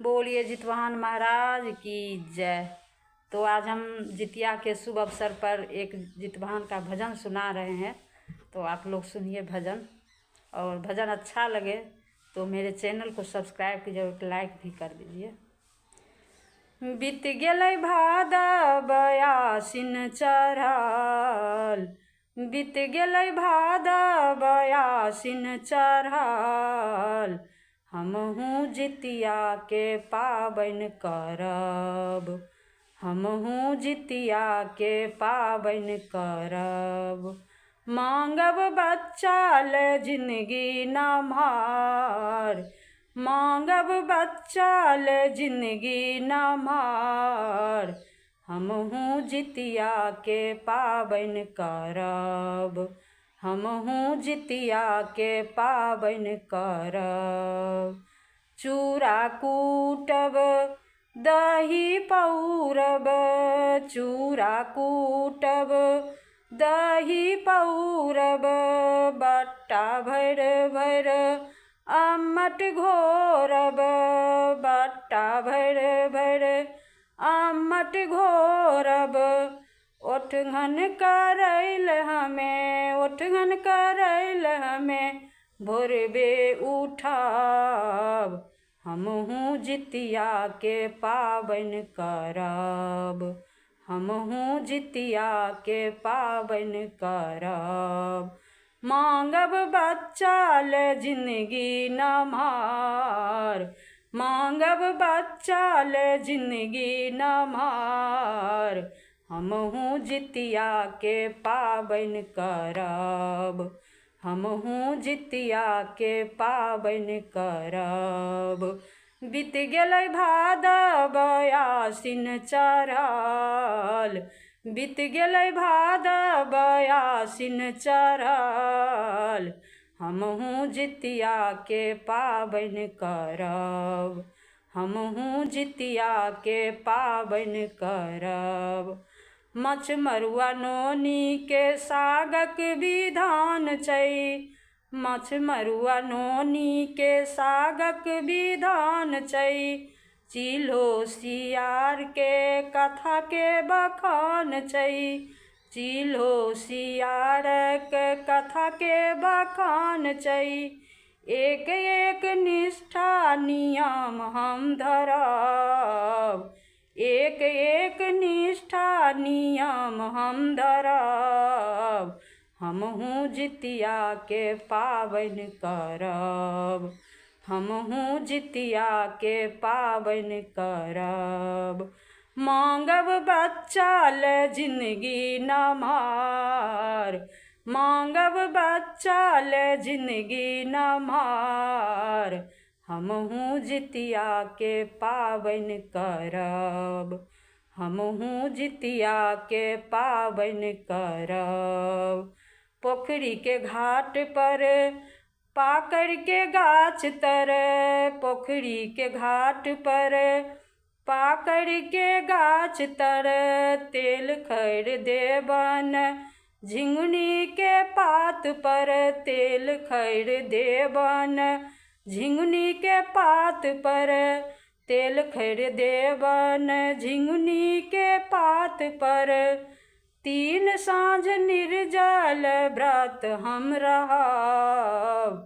बोलिए जितवाहन महाराज की जय। तो आज हम जितिया के शुभ अवसर पर एक जितवाहन का भजन सुना रहे हैं। तो आप लोग सुनिए भजन, और भजन अच्छा लगे तो मेरे चैनल को सब्सक्राइब कीजिए और लाइक भी कर दीजिए। बीत गेलै भादव आसिन चढ़ल, बीत गेलै भादव आसिन चढ़ल, हमहूँ जितिया के पाबनि करब, हमहूँ जितिया के पाबनि करब। मांगब बच्चा ले जिंदगी नमहर, मांगब बच्चा ले जिंदगी नमहर, हमहूँ जितिया के पाबनि करब, हमहूँ जितिया के पाबनि करब। चूड़ा कूटब दही पौरब, चूड़ा कूटब दही पौरब, बट्टा भर भर अम्मट घोरब, बट्टा भर भर अम्मट घोरब। ओठघन करैल हमें, ओठघन करैल हमें भोरबे उठब, हमहूँ जितिया के पाबनि करब, हमहूँ जितिया के पाबनि करब। मांगब बच्चा ले जिंदगी नमहर, मांगब बच्चा ले जिंदगी नमहर, हमहूँ जितिया के पाबनि करब, हमहूँ जितिया के पाबनि करब। बीत गेलै भादव आसिन चढ़ल, बीत गेलै भादव आसिन चढ़ल, हमहूँ जितिया के पाबनि करब, हमहूँ जितिया के पाबनि करब। मछ मरुआ नोनी के सागक विधान छै, मछ मरुआ नोनी के सागक विधान छै, चिल्हो सियार के कथा के बखान छै, चिल्हो सियारक कथा के बखान छै। एक एक निष्ठा नियम हम धरब, एक एक निष्ठा नियम हम धरब, हमहूँ जितिया के पाबनि करब, हमहूँ जितिया के पाबनि करब। मांगब बच्चा ले जिंदगी नमहर, मांगब बच्चा ले जिंदगी नमहर, हमहूँ जितिया के पाबनि करब, हमहूँ जितिया के पाबनि करब। पोखरी के घाट पर पाकर के गाछ तर, पोखरी के घाट पर पाकर के गाछ तर, तेल खैर देबन झिंगुनी के पात पर, तेल खैर देबन झिंगुनी के पात पर, तेल खैर देबन झिंगुनी के पात पर। तीन साँझ निर्जल व्रत हम रहब,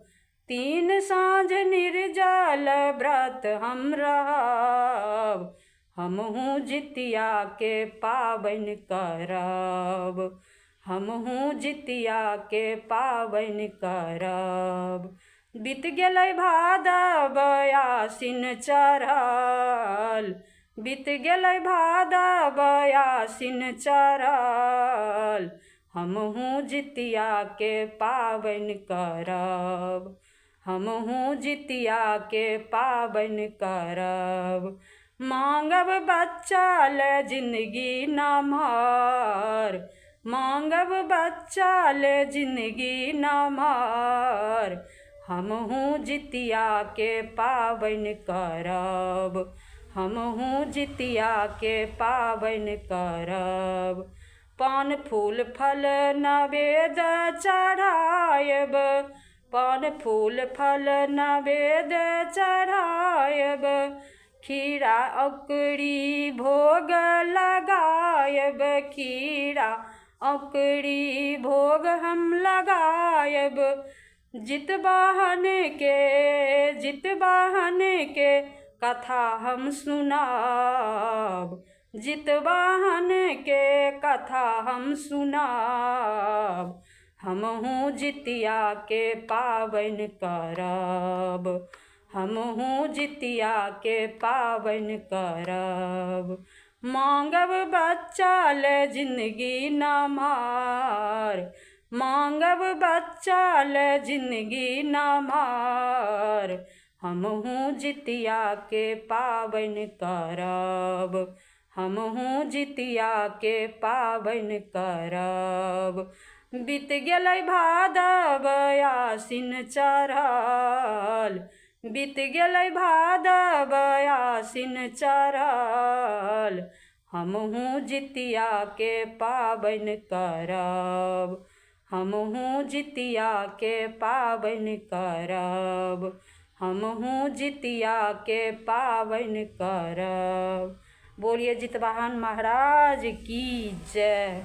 तीन साँझ निर्जल व्रत हम रहब, हमहूँ जितिया के पाबनि करब, हमहूँ जितिया के पाबनि करब। बीत गेलै भादव आसिन चढ़ल, बीत गेलै भादव आसिन चढ़ल, हमहूँ जितिया के पाबनि करब, हमहूँ जितिया के पाबनि करब। मांगब बच्चा ले जिंदगी नमहर, मांगब बच्चा ले जिंदगी नमहर, हमहूँ जितिया के पाबनि करब, हमहूँ जितिया के पाबनि करब। पान फूल फल नवेद चढ़ायब, पान फूल फल नवेद चढ़ायब, खीरा औकड़ी भोग लगायब, खीरा औकड़ी भोग हम लगायब। जितवाहन के कथा हम सुनाब, जितवाहन के कथा हम सुनाब। हमहूँ जितिया के पाबनि करब, हमहूँ जितिया के पाबनि करब। मांगब बच्चा ले जिंदगी न मार, मांगब बच्चा ले जिंदगी न मार। हमहूँ जितिया के पाबनि करब, हमहूँ जितिया के पाबनि करब। बीत गेलै भादव आसिन चढ़ल, बीत गेलै भादव आसिन चढ़ल। हमहूँ जितिया के पाबनि करब, हमहूँ जितिया के पाबनि करब, हमहूँ जितिया के पाबनि करब। बोलिए जितवाहन महाराज की जय।